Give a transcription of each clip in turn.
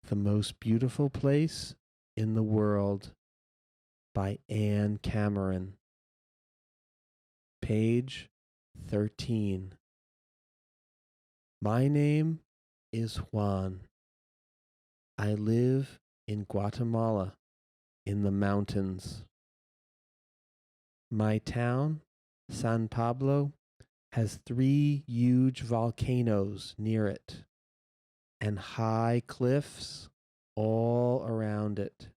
The Most Beautiful Place in the World by Anne Cameron. Page 13. My name is Juan. I live in Guatemala, in the mountains. My town, San Pablo, has 3 huge volcanoes near it, and high cliffs all around it,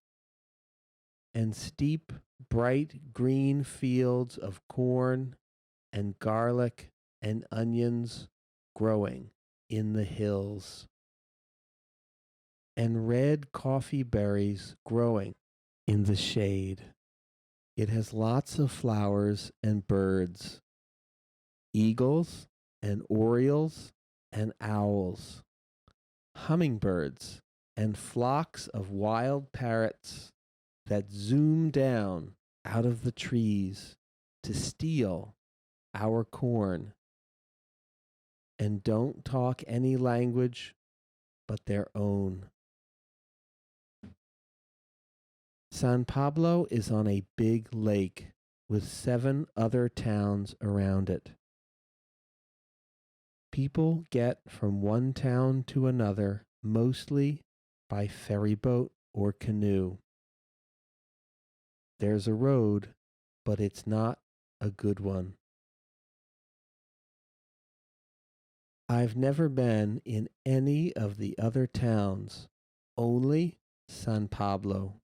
and steep, bright green fields of corn and garlic and onions growing in the hills, and red coffee berries growing in the shade. It has lots of flowers and birds, eagles and orioles and owls, hummingbirds and flocks of wild parrots that zoom down out of the trees to steal our corn and don't talk any language but their own. San Pablo is on a big lake with 7 other towns around it. People get from one town to another mostly by ferry boat or canoe. There's a road, but it's not a good one. I've never been in any of the other towns, only San Pablo.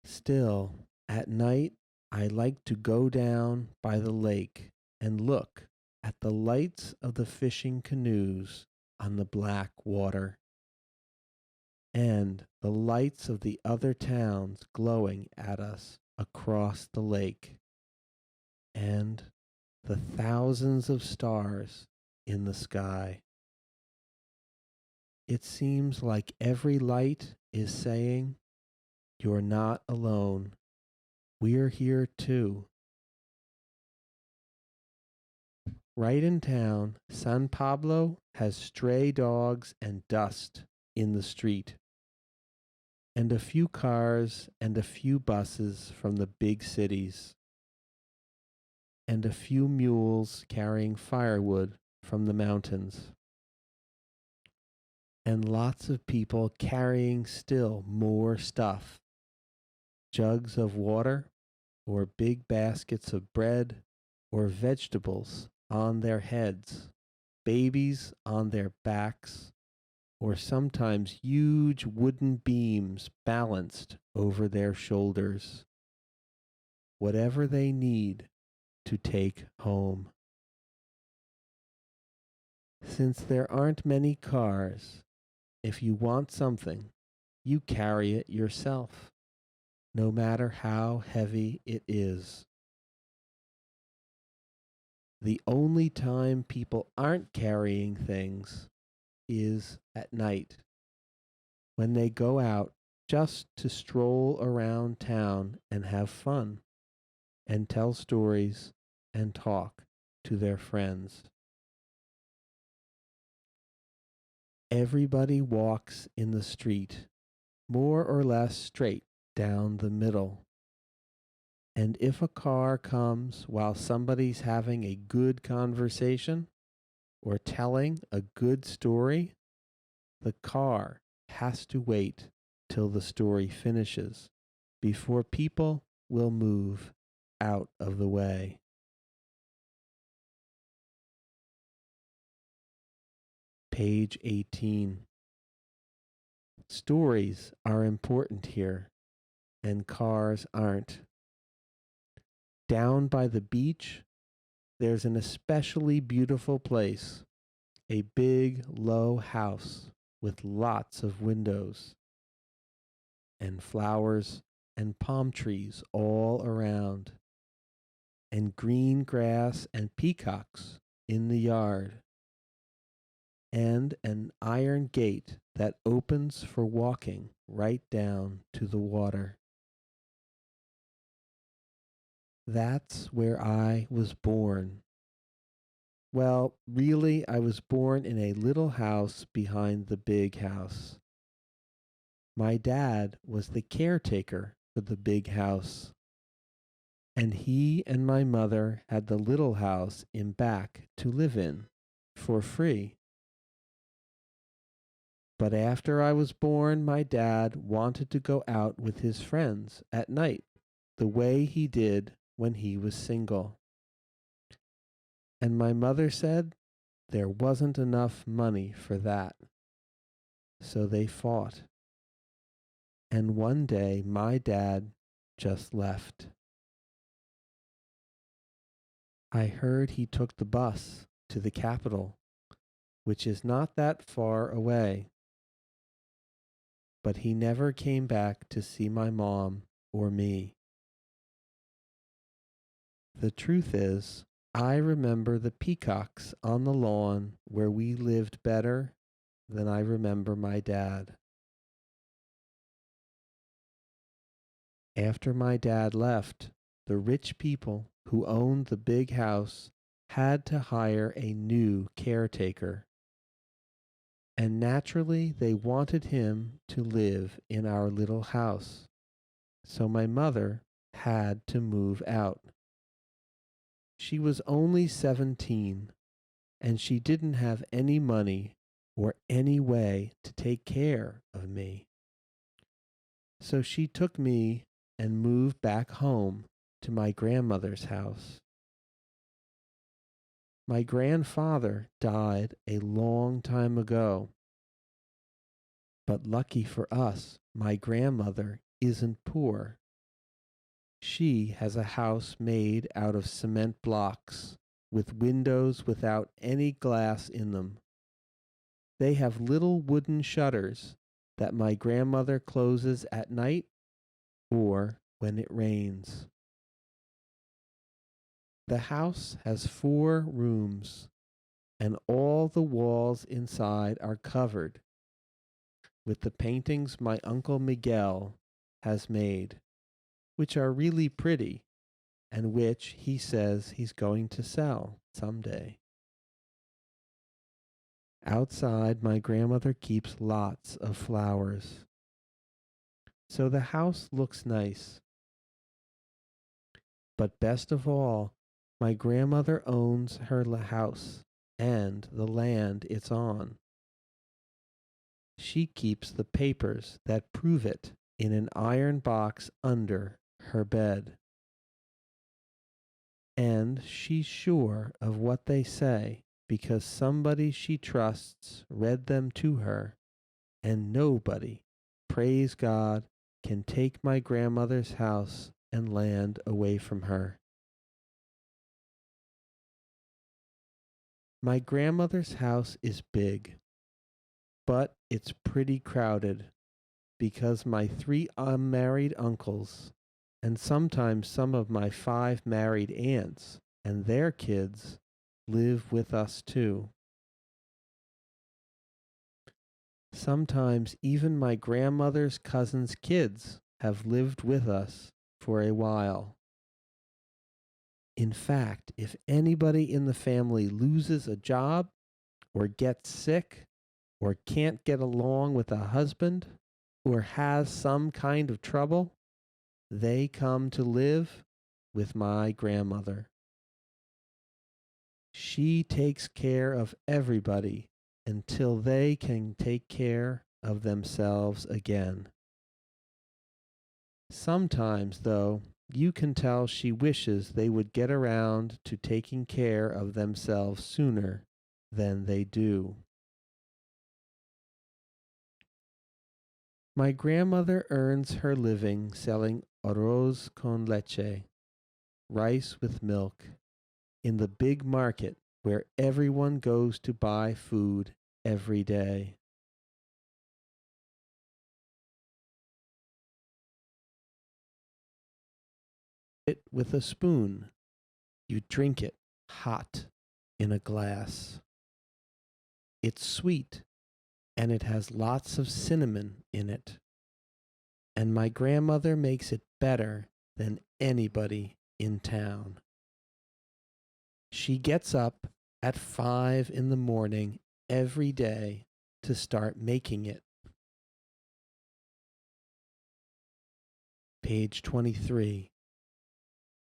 Still, at night, I like to go down by the lake and look at the lights of the fishing canoes on the black water, and the lights of the other towns glowing at us across the lake, and the thousands of stars in the sky. It seems like every light is saying, "You're not alone. We're here too." Right in town, San Pablo has stray dogs and dust in the street, and a few cars and a few buses from the big cities, and a few mules carrying firewood from the mountains, and lots of people carrying still more stuff, jugs of water, or big baskets of bread or vegetables on their heads, babies on their backs, or sometimes huge wooden beams balanced over their shoulders. Whatever they need to take home. Since there aren't many cars, if you want something, you carry it yourself, no matter how heavy it is. The only time people aren't carrying things is at night, when they go out just to stroll around town and have fun, and tell stories and talk to their friends. Everybody walks in the street, more or less straight down the middle. And if a car comes while somebody's having a good conversation or telling a good story, the car has to wait till the story finishes before people will move out of the way. Page 18. Stories are important here, and cars aren't. Down by the beach, there's an especially beautiful place, a big, low house with lots of windows, and flowers and palm trees all around, and green grass and peacocks in the yard, and an iron gate that opens for walking right down to the water. That's where I was born. Well, really, I was born in a little house behind the big house. My dad was the caretaker for the big house, and he and my mother had the little house in back to live in for free. But after I was born, my dad wanted to go out with his friends at night, the way he did when he was single. And my mother said there wasn't enough money for that. So they fought. And one day my dad just left. I heard he took the bus to the capital, which is not that far away. But he never came back to see my mom or me. The truth is, I remember the peacocks on the lawn where we lived better than I remember my dad. After my dad left, the rich people who owned the big house had to hire a new caretaker. And naturally, they wanted him to live in our little house. So my mother had to move out. She was only 17, and she didn't have any money or any way to take care of me. So she took me and moved back home to my grandmother's house. My grandfather died a long time ago, but lucky for us, my grandmother isn't poor. She has a house made out of cement blocks with windows without any glass in them. They have little wooden shutters that my grandmother closes at night or when it rains. The house has 4 rooms, and all the walls inside are covered with the paintings my Uncle Miguel has made, which are really pretty and which he says he's going to sell someday. Outside, my grandmother keeps lots of flowers. So the house looks nice. But best of all, my grandmother owns her house and the land it's on. She keeps the papers that prove it in an iron box under her bed. And she's sure of what they say because somebody she trusts read them to her, and nobody, praise God, can take my grandmother's house and land away from her. My grandmother's house is big, but it's pretty crowded because my 3 unmarried uncles and sometimes some of my 5 married aunts and their kids live with us too. Sometimes even my grandmother's cousins' kids have lived with us for a while. In fact, if anybody in the family loses a job or gets sick or can't get along with a husband or has some kind of trouble, they come to live with my grandmother. She takes care of everybody until they can take care of themselves again. Sometimes, though, you can tell she wishes they would get around to taking care of themselves sooner than they do. My grandmother earns her living selling arroz con leche, rice with milk, in the big market where everyone goes to buy food every day. It with a spoon. You drink it hot in a glass. It's sweet and it has lots of cinnamon in it. And my grandmother makes it better than anybody in town. She gets up at 5 in the morning every day to start making it. Page 23.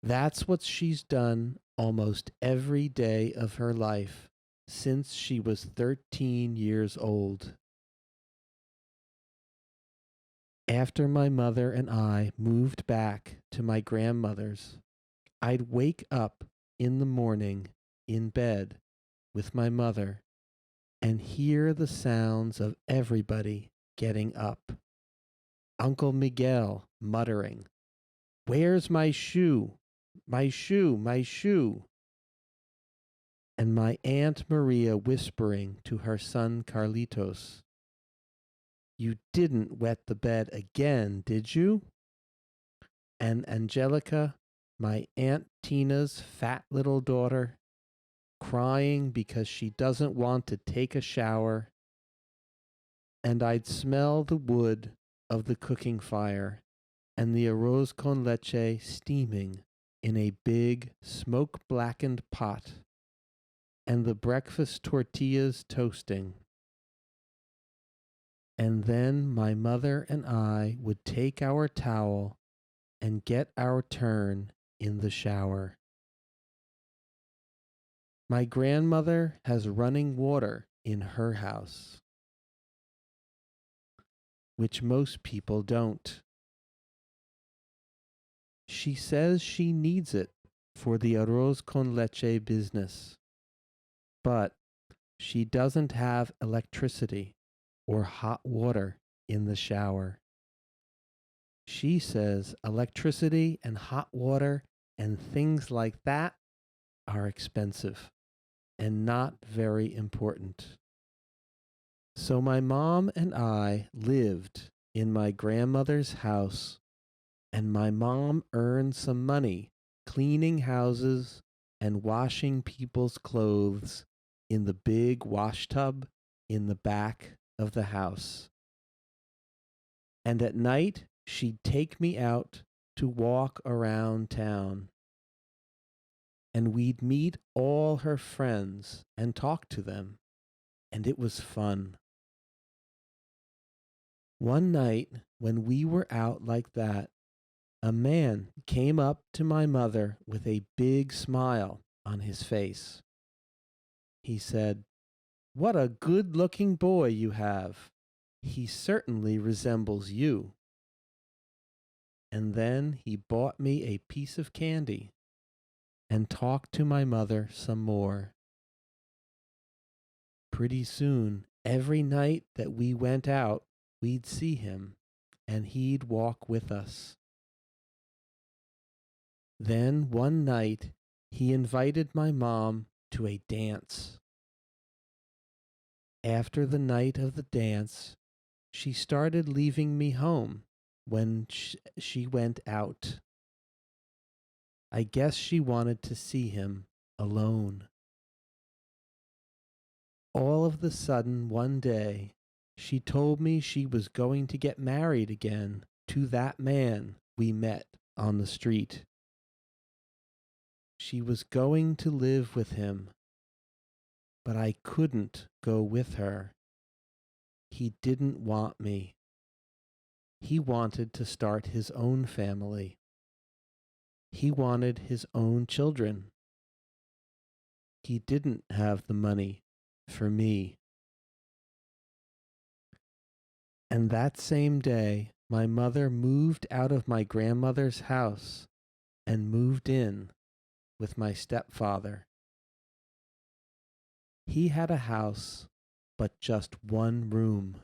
That's what she's done almost every day of her life since she was 13 years old. After my mother and I moved back to my grandmother's, I'd wake up in the morning in bed with my mother and hear the sounds of everybody getting up. Uncle Miguel muttering, "Where's my shoe? My shoe, my shoe." And my Aunt Maria whispering to her son Carlitos, "You didn't wet the bed again, did you?" And Angelica, my Aunt Tina's fat little daughter, crying because she doesn't want to take a shower. And I'd smell the wood of the cooking fire and the arroz con leche steaming in a big smoke-blackened pot, and the breakfast tortillas toasting. And then my mother and I would take our towel and get our turn in the shower. My grandmother has running water in her house, which most people don't. She says she needs it for the arroz con leche business, but she doesn't have electricity or hot water in the shower. She says electricity and hot water and things like that are expensive and not very important. So my mom and I lived in my grandmother's house, and my mom earned some money cleaning houses and washing people's clothes in the big wash tub in the back of the house. And at night, she'd take me out to walk around town. And we'd meet all her friends and talk to them, and it was fun. One night, when we were out like that, a man came up to my mother with a big smile on his face. He said, "What a good-looking boy you have. He certainly resembles you." And then he bought me a piece of candy and talked to my mother some more. Pretty soon, every night that we went out, we'd see him, and he'd walk with us. Then one night, he invited my mom to a dance. After the night of the dance, she started leaving me home when she went out. I guess she wanted to see him alone. All of the sudden, one day, she told me she was going to get married again to that man we met on the street. She was going to live with him, but I couldn't go with her. He didn't want me. He wanted to start his own family. He wanted his own children. He didn't have the money for me. And that same day, my mother moved out of my grandmother's house and moved in with my stepfather. He had a house, but just one room.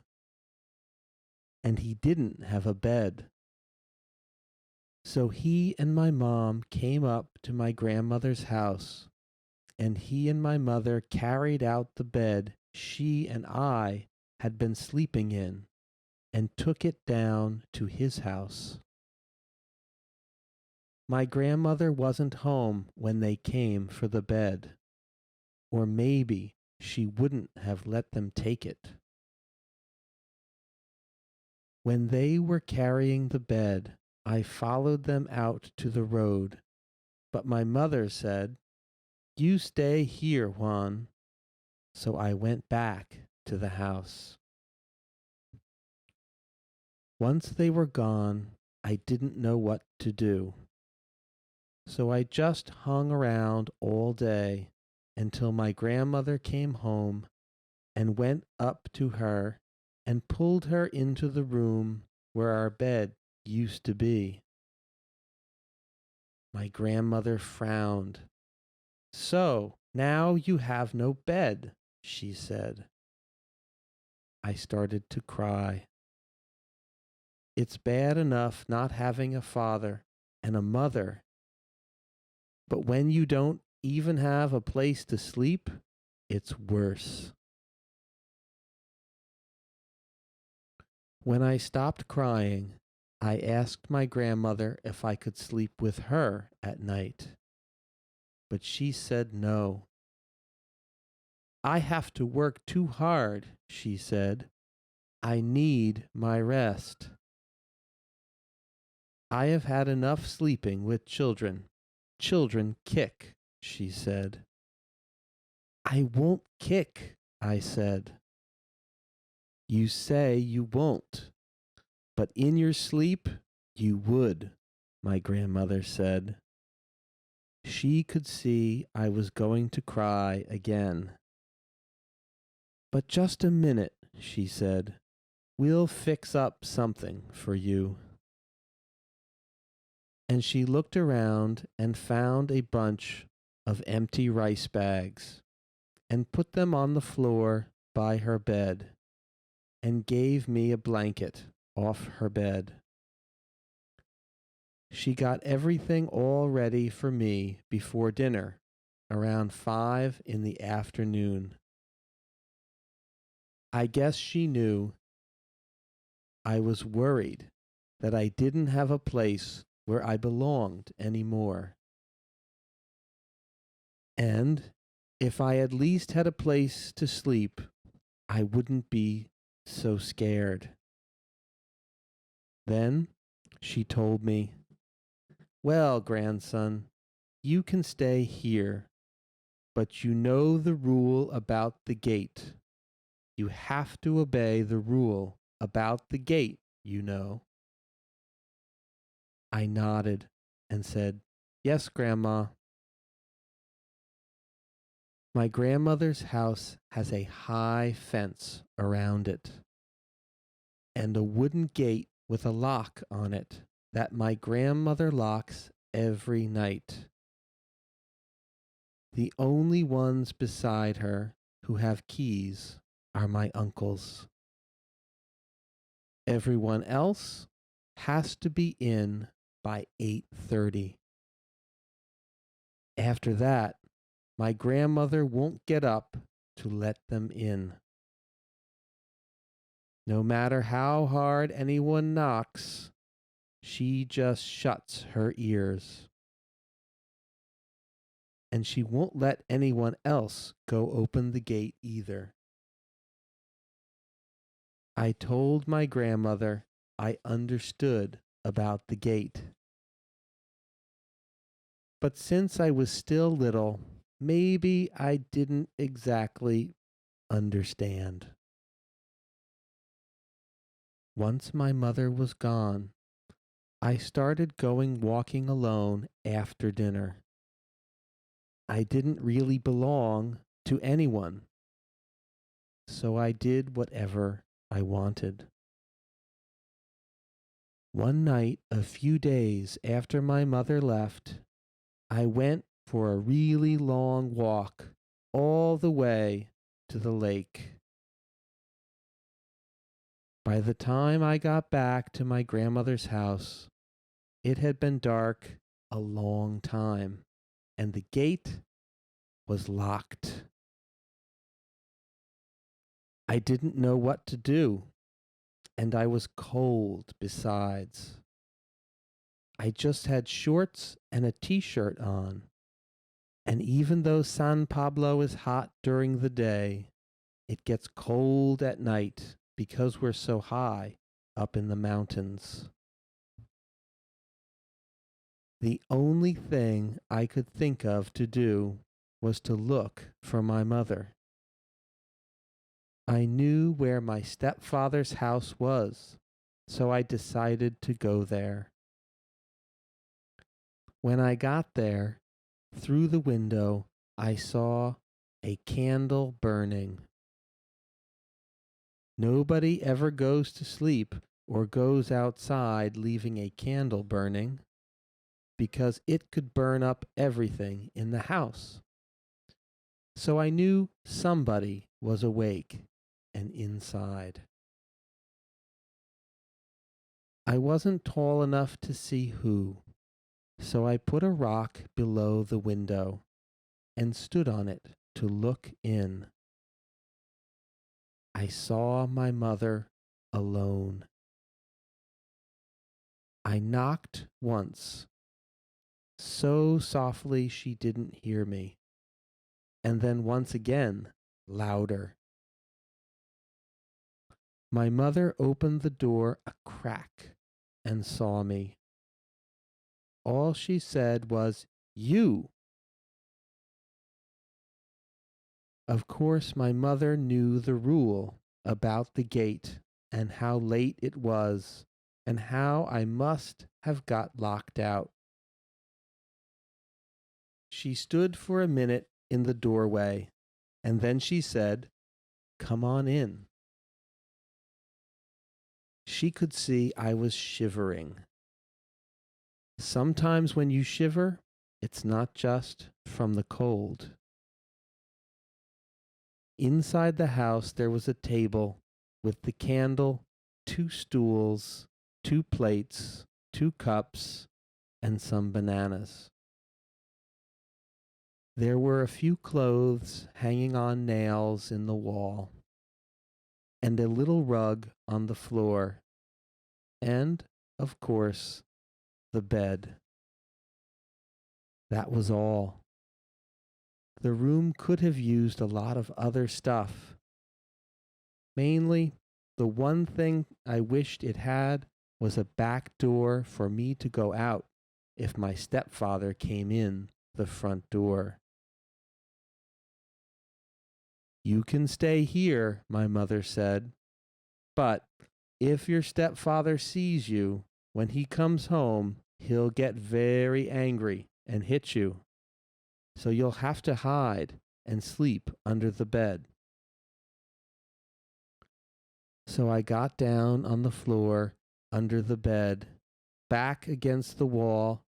And he didn't have a bed. So he and my mom came up to my grandmother's house, and he and my mother carried out the bed she and I had been sleeping in and took it down to his house. My grandmother wasn't home when they came for the bed, or maybe she wouldn't have let them take it. When they were carrying the bed, I followed them out to the road, but my mother said, You stay here, Juan. So I went back to the house. Once they were gone, I didn't know what to do. So I just hung around all day until my grandmother came home and went up to her and pulled her into the room where our bed used to be. My grandmother frowned. So now you have no bed, she said. I started to cry. It's bad enough not having a father and a mother, but when you don't even have a place to sleep, it's worse. When I stopped crying, I asked my grandmother if I could sleep with her at night, but she said no. I have to work too hard, she said. I need my rest. I have had enough sleeping with children. Children kick, she said. I won't kick, I said. You say you won't, but in your sleep you would, my grandmother said. She could see I was going to cry again. But just a minute, she said. We'll fix up something for you. And she looked around and found a bunch of empty rice bags and put them on the floor by her bed and gave me a blanket off her bed. She got everything all ready for me before dinner, around 5 in the afternoon. I guess she knew I was worried that I didn't have a place where I belonged anymore. And if I at least had a place to sleep, I wouldn't be so scared. Then she told me, well, grandson, you can stay here, but you know the rule about the gate. You have to obey the rule about the gate, you know. I nodded and said, yes, Grandma. My grandmother's house has a high fence around it and a wooden gate with a lock on it that my grandmother locks every night. The only ones beside her who have keys are my uncles. Everyone else has to be in by 8:30. After that, my grandmother won't get up to let them in. No matter how hard anyone knocks, she just shuts her ears. And she won't let anyone else go open the gate either. I told my grandmother I understood about the gate. But since I was still little, maybe I didn't exactly understand. Once my mother was gone, I started going walking alone after dinner. I didn't really belong to anyone, so I did whatever I wanted. One night, a few days after my mother left, I went for a really long walk all the way to the lake. By the time I got back to my grandmother's house, it had been dark a long time, and the gate was locked. I didn't know what to do, and I was cold besides. I just had shorts and a t-shirt on, and even though San Pablo is hot during the day, it gets cold at night because we're so high up in the mountains. The only thing I could think of to do was to look for my mother. I knew where my stepfather's house was, so I decided to go there. When I got there, through the window, I saw a candle burning. Nobody ever goes to sleep or goes outside leaving a candle burning because it could burn up everything in the house. So I knew somebody was awake and inside. I wasn't tall enough to see who, so I put a rock below the window and stood on it to look in. I saw my mother alone. I knocked once, so softly she didn't hear me, and then once again, louder. My mother opened the door a crack and saw me. All she said was, "You!" Of course, my mother knew the rule about the gate and how late it was and how I must have got locked out. She stood for a minute in the doorway, and then she said, "Come on in." She could see I was shivering. Sometimes when you shiver, it's not just from the cold. Inside the house there was a table with the candle, 2 stools, 2 plates, 2 cups, and some bananas. There were a few clothes hanging on nails in the wall, and a little rug on the floor, and, of course, the bed. That was all. The room could have used a lot of other stuff. Mainly, the one thing I wished it had was a back door for me to go out if my stepfather came in the front door. "You can stay here," my mother said, "but if your stepfather sees you, when he comes home, he'll get very angry and hit you. So you'll have to hide and sleep under the bed." So I got down on the floor under the bed, back against the wall,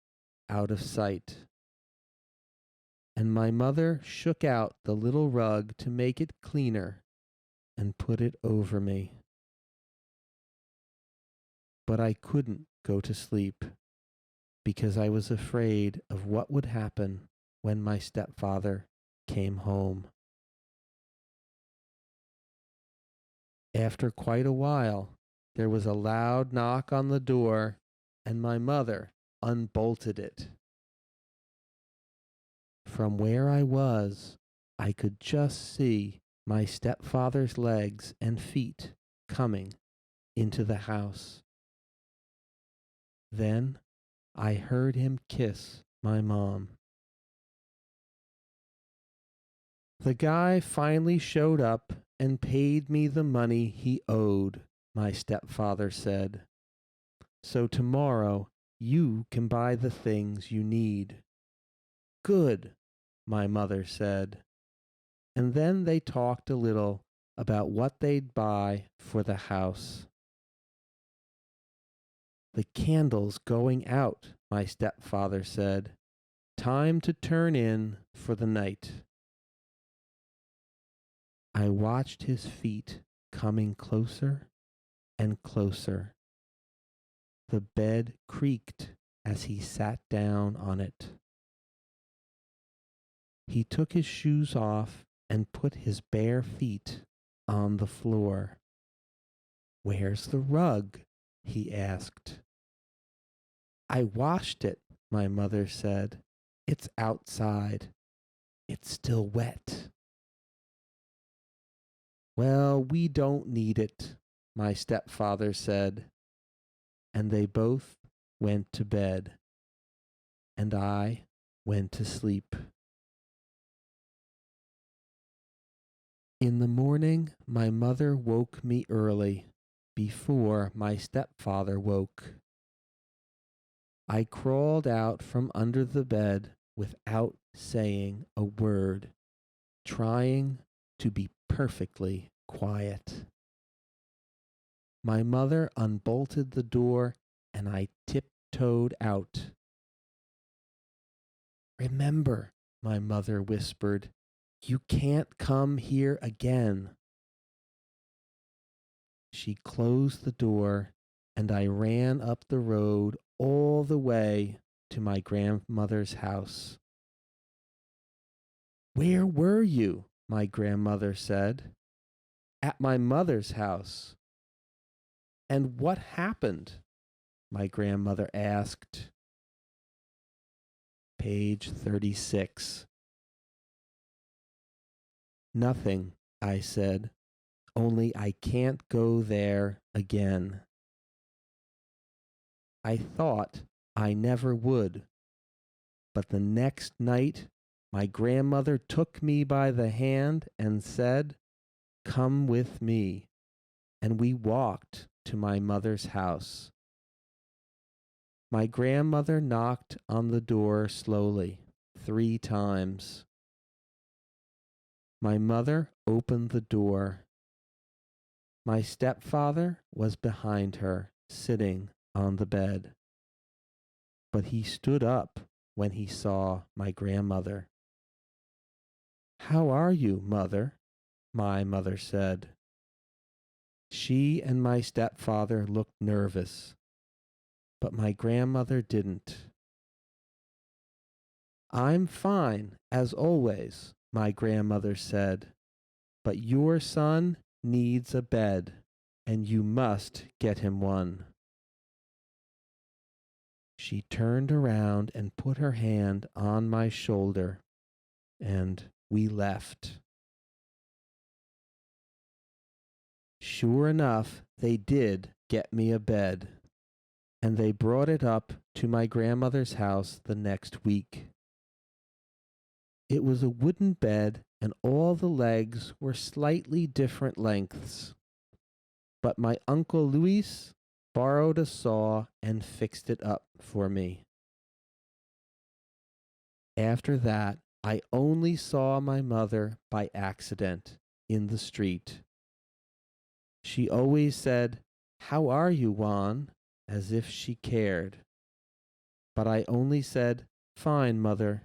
out of sight. And my mother shook out the little rug to make it cleaner and put it over me. But I couldn't go to sleep because I was afraid of what would happen when my stepfather came home. After quite a while, there was a loud knock on the door, and my mother unbolted it. From where I was, I could just see my stepfather's legs and feet coming into the house. Then I heard him kiss my mom. The guy finally showed up and paid me the money he owed, my stepfather said. "So tomorrow you can buy the things you need." "Good," my mother said. And then they talked a little about what they'd buy for the house. "The candle's going out," my stepfather said. "Time to turn in for the night." I watched his feet coming closer and closer. The bed creaked as he sat down on it. He took his shoes off and put his bare feet on the floor. "Where's the rug?" he asked. "I washed it," my mother said. "It's outside. It's still wet." "Well, we don't need it," my stepfather said. And they both went to bed, and I went to sleep. In the morning, my mother woke me early, before my stepfather woke. I crawled out from under the bed without saying a word, trying to be perfectly quiet. My mother unbolted the door and I tiptoed out. Remember, my mother whispered, you can't come here again. She closed the door and I ran up the road all the way to my grandmother's house. Where were you? My grandmother said. At my mother's house. And what happened? My grandmother asked. Page 36. Nothing, I said, only I can't go there again. I thought I never would, but the next night my grandmother took me by the hand and said, come with me, and we walked to my mother's house. My grandmother knocked on the door slowly 3 times. My mother opened the door. My stepfather was behind her, sitting on the bed. But he stood up when he saw my grandmother. How are you, mother? My mother said. She and my stepfather looked nervous, but my grandmother didn't. I'm fine, as always, my grandmother said, but your son needs a bed, and you must get him one. She turned around and put her hand on my shoulder, and we left. Sure enough, they did get me a bed, and they brought it up to my grandmother's house the next week. It was a wooden bed, and all the legs were slightly different lengths. But my Uncle Luis borrowed a saw and fixed it up for me. After that, I only saw my mother by accident in the street. She always said, "How are you, Juan?" as if she cared. But I only said, "Fine, mother,"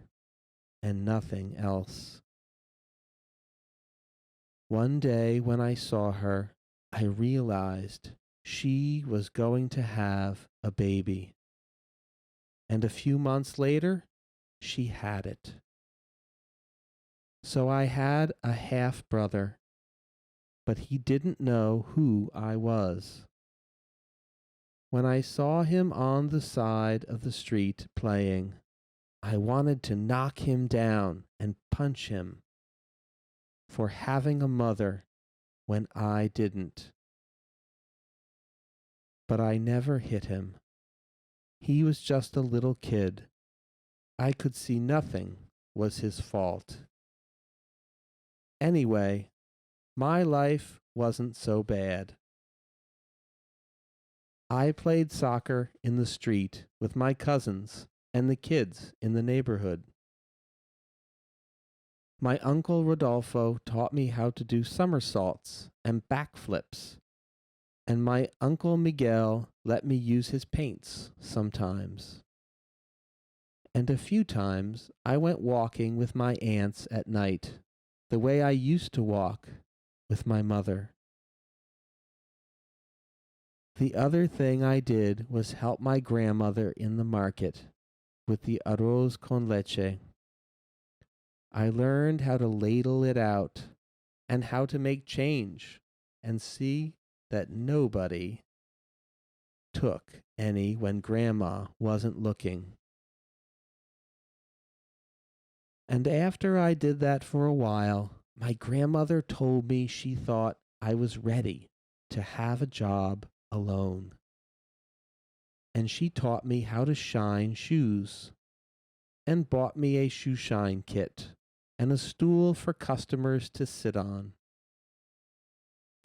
and nothing else. One day when I saw her, I realized she was going to have a baby. And a few months later, she had it. So I had a half-brother, but he didn't know who I was. When I saw him on the side of the street playing, I wanted to knock him down and punch him for having a mother when I didn't. But I never hit him. He was just a little kid. I could see nothing was his fault. Anyway, my life wasn't so bad. I played soccer in the street with my cousins and the kids in the neighborhood. My uncle Rodolfo taught me how to do somersaults and backflips, and my uncle Miguel let me use his paints sometimes. And a few times I went walking with my aunts at night, the way I used to walk with my mother. The other thing I did was help my grandmother in the market with the arroz con leche. I learned how to ladle it out and how to make change and see that nobody took any when Grandma wasn't looking. And after I did that for a while, my grandmother told me she thought I was ready to have a job alone. And she taught me how to shine shoes and bought me a shoe shine kit and a stool for customers to sit on.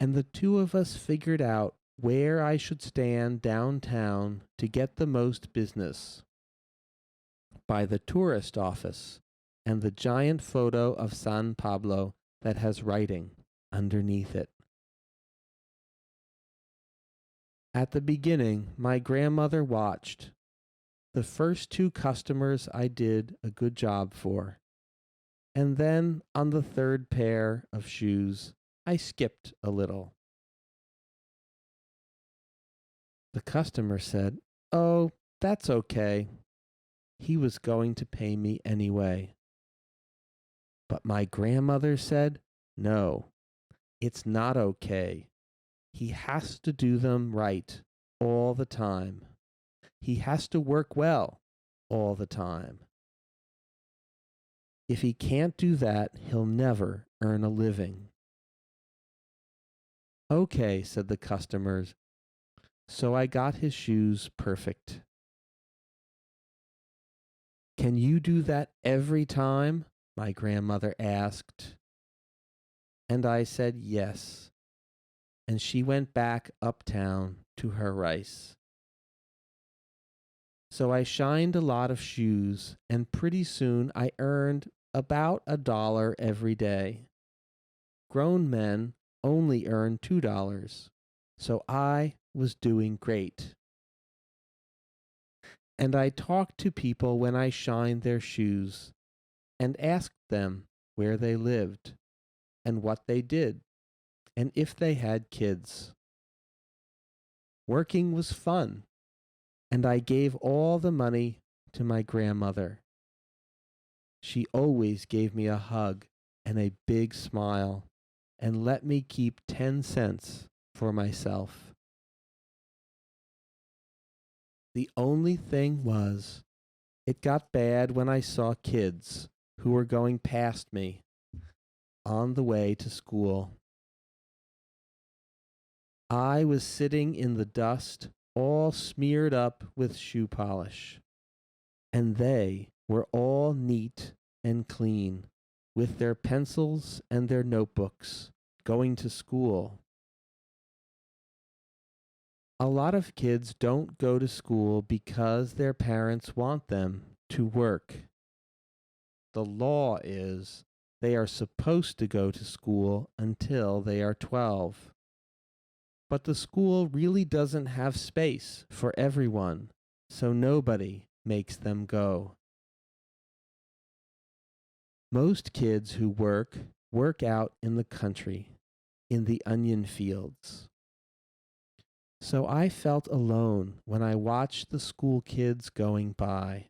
and the two of us figured out where I should stand downtown to get the most business. By the tourist office and the giant photo of San Pablo that has writing underneath it. At the beginning, my grandmother watched. The first two customers I did a good job for. And then on the third pair of shoes, I skipped a little. The customer said, "Oh, that's okay." He was going to pay me anyway. But my grandmother said, "No, it's not okay. He has to do them right all the time. He has to work well all the time. If he can't do that, he'll never earn a living." "Okay," said the customers. So I got his shoes perfect. "Can you do that every time?" my grandmother asked. And I said yes. And she went back uptown to her rice. So I shined a lot of shoes, and pretty soon I earned about $1 every day. Grown men only earn $2, so I was doing great. And I talked to people when I shined their shoes and asked them where they lived and what they did and if they had kids. Working was fun, and I gave all the money to my grandmother. She always gave me a hug and a big smile and let me keep 10 cents for myself. The only thing was, it got bad when I saw kids who were going past me on the way to school. I was sitting in the dust, all smeared up with shoe polish, and they were all neat and clean, with their pencils and their notebooks, going to school. A lot of kids don't go to school because their parents want them to work. The law is they are supposed to go to school until they are 12. But the school really doesn't have space for everyone, so nobody makes them go. Most kids who work out in the country, in the onion fields. So I felt alone when I watched the school kids going by.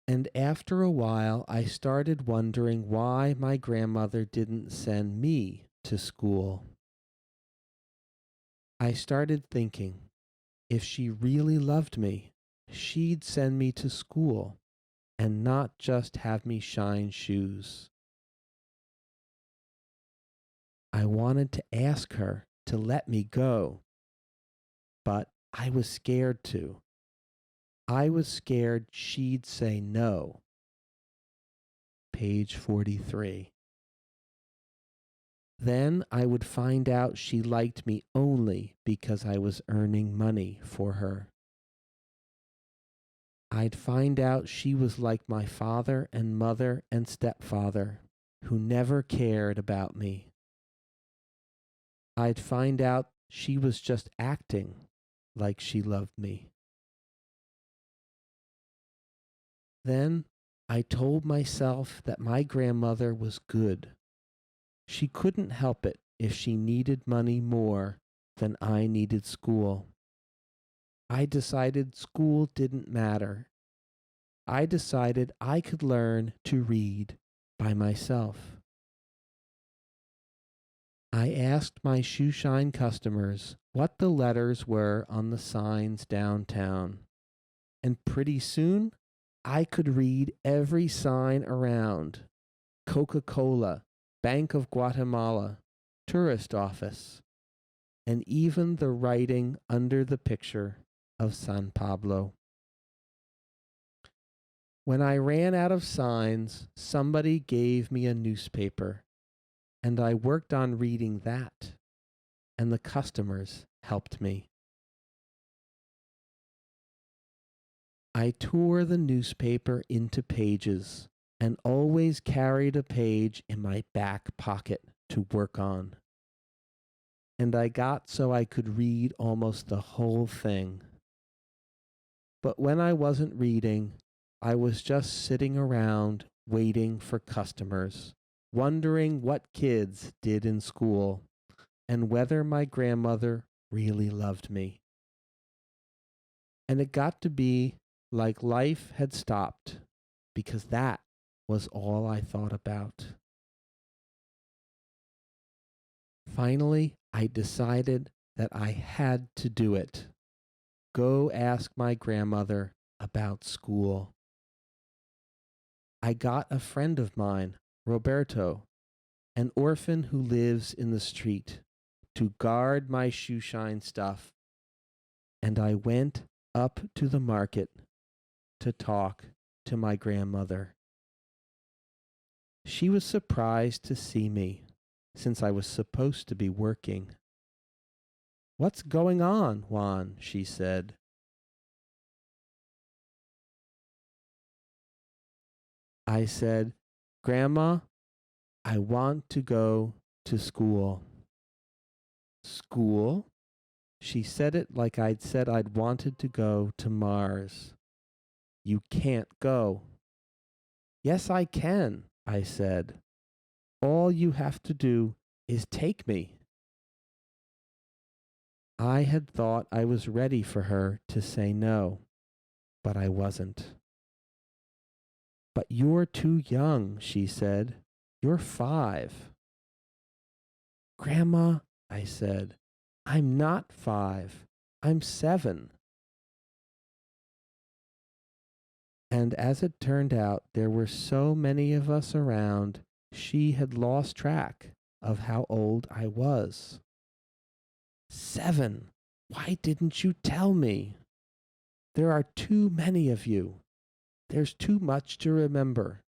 And after a while, I started wondering why my grandmother didn't send me to school. I started thinking, if she really loved me, she'd send me to school and not just have me shine shoes. I wanted to ask her to let me go, but I was scared to. I was scared she'd say no. Page 43. Then I would find out she liked me only because I was earning money for her. I'd find out she was like my father and mother and stepfather, who never cared about me. I'd find out she was just acting like she loved me. Then I told myself that my grandmother was good. She couldn't help it if she needed money more than I needed school. I decided school didn't matter. I decided I could learn to read by myself. I asked my shoeshine customers what the letters were on the signs downtown, and pretty soon I could read every sign around: Coca-Cola, Bank of Guatemala, tourist office, and even the writing under the picture of San Pablo. When I ran out of signs, somebody gave me a newspaper. and I worked on reading that, and the customers helped me. I tore the newspaper into pages and always carried a page in my back pocket to work on. And I got so I could read almost the whole thing. But when I wasn't reading, I was just sitting around waiting for customers, wondering what kids did in school and whether my grandmother really loved me. And it got to be like life had stopped because that was all I thought about. Finally, I decided that I had to do it. Go ask my grandmother about school. I got a friend of mine, Roberto, an orphan who lives in the street, to guard my shoeshine stuff, and I went up to the market to talk to my grandmother. She was surprised to see me, since I was supposed to be working. "What's going on, Juan?" she said. I said, "Grandma, I want to go to school." "School?" She said it like I'd said I'd wanted to go to Mars. "You can't go." "Yes, I can," I said. "All you have to do is take me." I had thought I was ready for her to say no, but I wasn't. "But you're too young," she said. "You're 5." "Grandma," I said, "I'm not 5. I'm 7." And as it turned out, there were so many of us around, she had lost track of how old I was. 7. Why didn't you tell me? There are too many of you. There's too much to remember.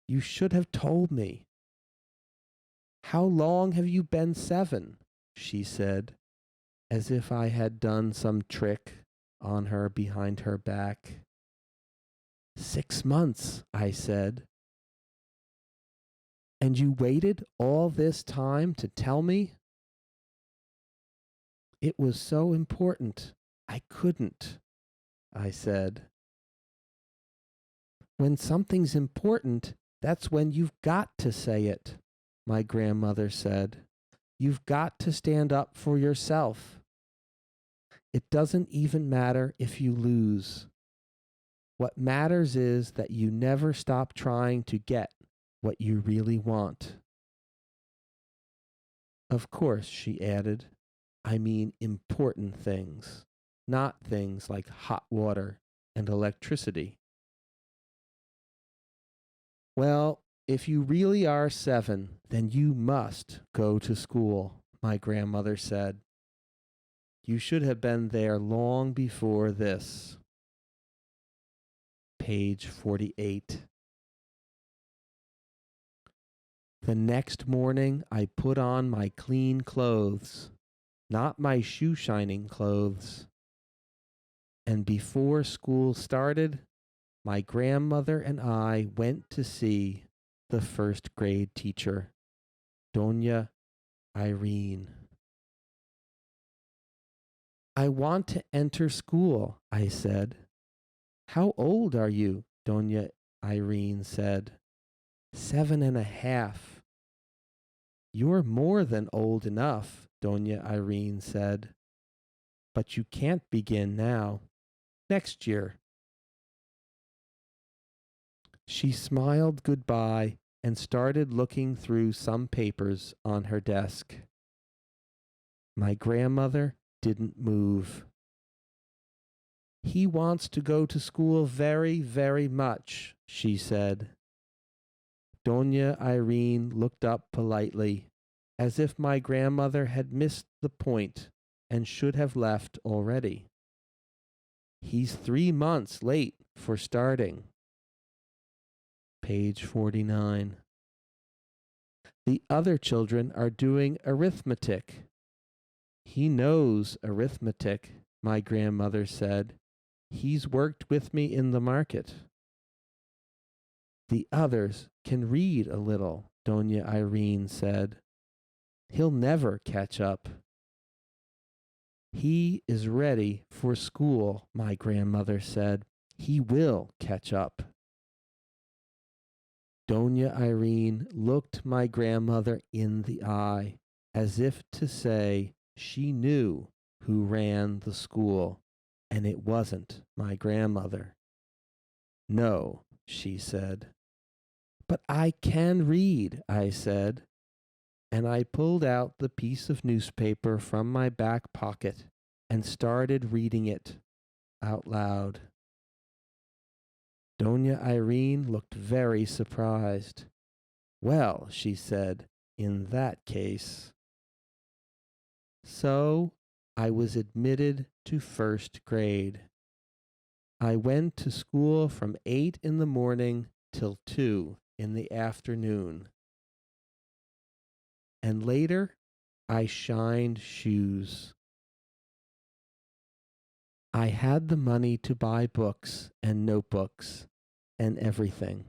You should have told me. How long have you been 7? She said, as if I had done some trick on her behind her back. 6 months, I said. And you waited all this time to tell me? It was so important. I couldn't, I said. When something's important, that's when you've got to say it, my grandmother said. You've got to stand up for yourself. It doesn't even matter if you lose. What matters is that you never stop trying to get what you really want. Of course, she added, I mean important things, not things like hot water and electricity. Well, if you really are 7, then you must go to school, my grandmother said. You should have been there long before this. Page 48. The next morning I put on my clean clothes, not my shoe-shining clothes. And before school started, my grandmother and I went to see the first grade teacher, Doña Irene. I want to enter school, I said. How old are you? Doña Irene said. 7.5. You're more than old enough, Doña Irene said. But you can't begin now. Next year. She smiled goodbye and started looking through some papers on her desk. My grandmother didn't move. He wants to go to school very, very much, she said. Doña Irene looked up politely, as if my grandmother had missed the point and should have left already. He's 3 months late for starting. Page 49. The other children are doing arithmetic. He knows arithmetic, my grandmother said. He's worked with me in the market. The others can read a little, Dona Irene said. He'll never catch up. He is ready for school, my grandmother said. He will catch up. Dona Irene looked my grandmother in the eye, as if to say she knew who ran the school, and it wasn't my grandmother. No, she said. But I can read, I said, and I pulled out the piece of newspaper from my back pocket and started reading it out loud. Dona Irene looked very surprised. Well, she said, in that case. So I was admitted to first grade. I went to school from 8 in the morning till 2 in the afternoon. And later, I shined shoes. I had the money to buy books and notebooks and everything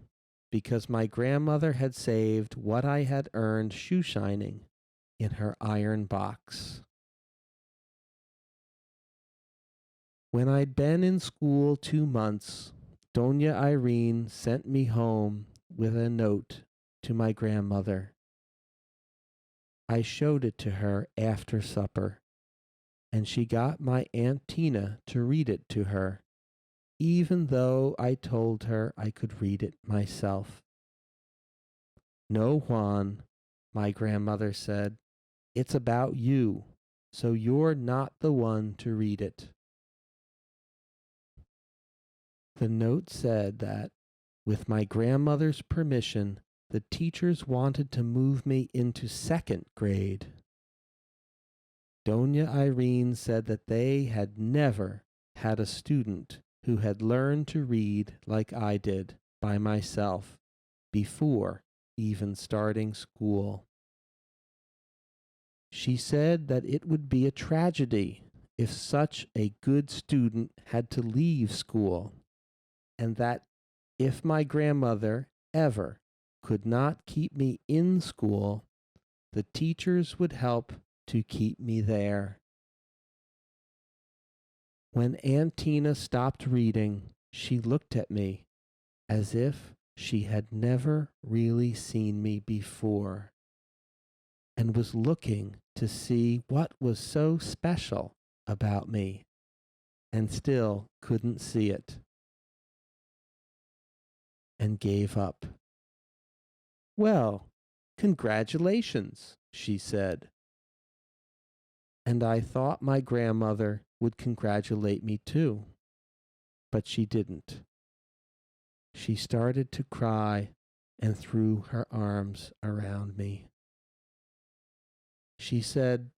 because my grandmother had saved what I had earned shoe shining in her iron box. When I'd been in school 2 months, Dona Irene sent me home with a note to my grandmother. I showed it to her after supper, and she got my Aunt Tina to read it to her, even though I told her I could read it myself. No, Juan, my grandmother said, it's about you, so you're not the one to read it. The note said that, with my grandmother's permission, the teachers wanted to move me into 2nd grade. Dona Irene said that they had never had a student who had learned to read like I did by myself before even starting school. She said that it would be a tragedy if such a good student had to leave school, and that if my grandmother ever could not keep me in school, the teachers would help to keep me there. When Aunt Tina stopped reading, she looked at me as if she had never really seen me before and was looking to see what was so special about me and still couldn't see it and gave up. Well, congratulations, she said. And I thought my grandmother would congratulate me too, but she didn't. She started to cry and threw her arms around me. She said,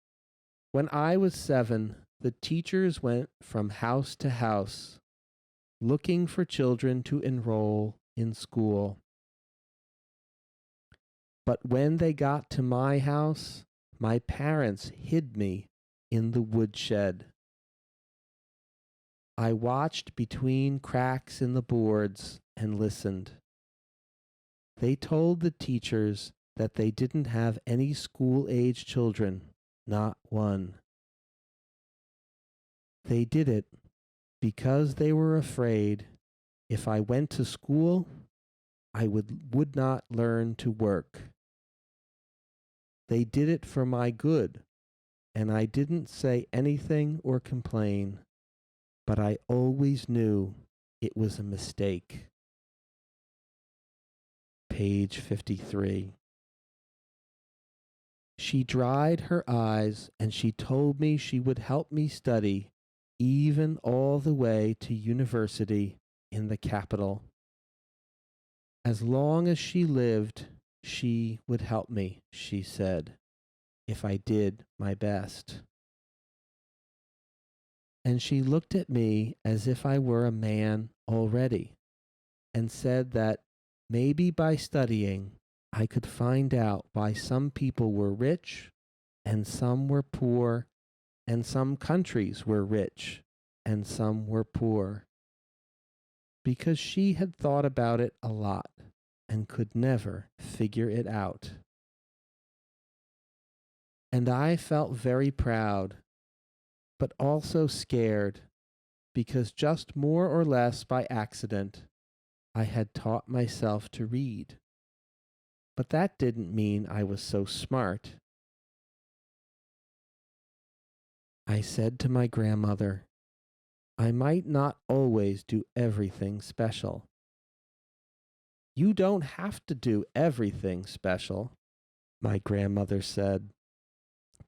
when I was 7, the teachers went from house to house, looking for children to enroll in school. But when they got to my house, my parents hid me in the woodshed. I watched between cracks in the boards and listened. They told the teachers that they didn't have any school-age children, not one. They did it because they were afraid if I went to school, I would not learn to work. They did it for my good, and I didn't say anything or complain, but I always knew it was a mistake. Page 53. She dried her eyes and she told me she would help me study even all the way to university in the capital. As long as she lived, she would help me, she said, if I did my best. And she looked at me as if I were a man already, and said that maybe by studying I could find out why some people were rich and some were poor, and some countries were rich and some were poor, because she had thought about it a lot and could never figure it out. And I felt very proud, but also scared, because just more or less by accident, I had taught myself to read. But that didn't mean I was so smart. I said to my grandmother, I might not always do everything special. You don't have to do everything special, my grandmother said.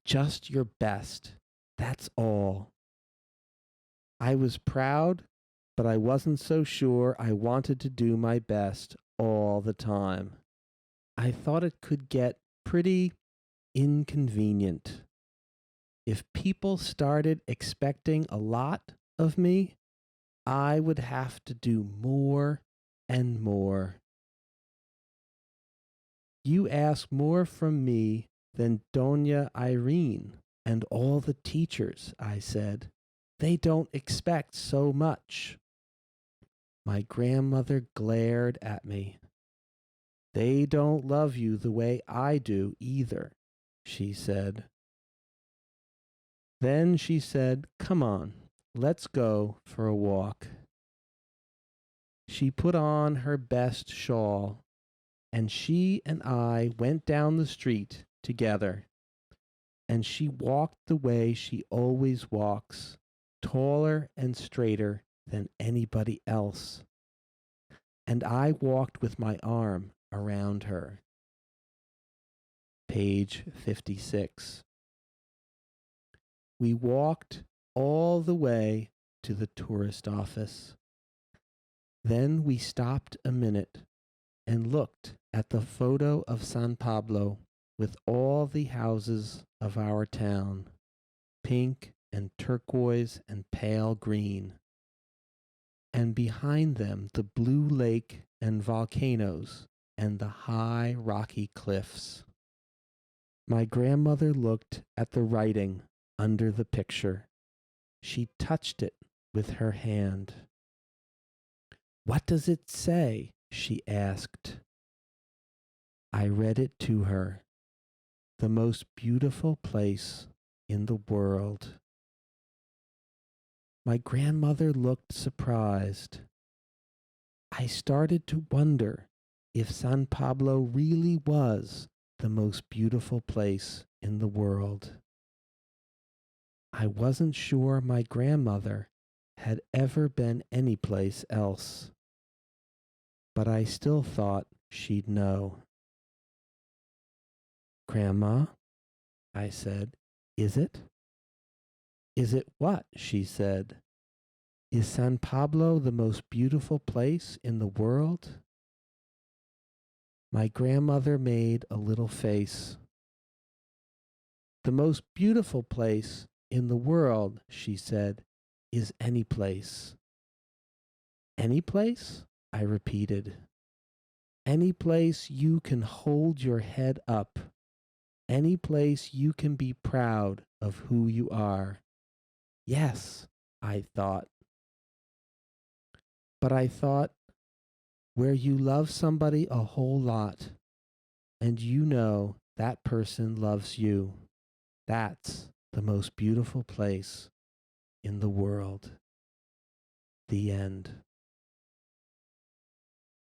Just your best, that's all. I was proud, but I wasn't so sure I wanted to do my best all the time. I thought it could get pretty inconvenient. If people started expecting a lot of me, I would have to do more and more. You ask more from me than Doña Irene and all the teachers, I said. They don't expect so much. My grandmother glared at me. They don't love you the way I do either, she said. Then she said, come on, let's go for a walk. She put on her best shawl, and she and I went down the street together, and she walked the way she always walks, taller and straighter than anybody else. And I walked with my arm around her. Page 56. We walked all the way to the tourist office. Then we stopped a minute and looked at the photo of San Pablo with all the houses of our town, pink and turquoise and pale green, and behind them the blue lake and volcanoes and the high rocky cliffs. My grandmother looked at the writing under the picture. She touched it with her hand. What does it say? She asked. I read it to her. The most beautiful place in the world. My grandmother looked surprised. I started to wonder if San Pablo really was the most beautiful place in the world. I wasn't sure my grandmother had ever been anyplace else, but I still thought she'd know. Grandma, I said, is it? Is it what? She said. Is San Pablo the most beautiful place in the world? My grandmother made a little face. The most beautiful place in the world, she said, is any place. Any place? I repeated. Any place you can hold your head up. Any place you can be proud of who you are. Yes, I thought. But I thought, where you love somebody a whole lot, and you know that person loves you, that's the most beautiful place in the world. The end.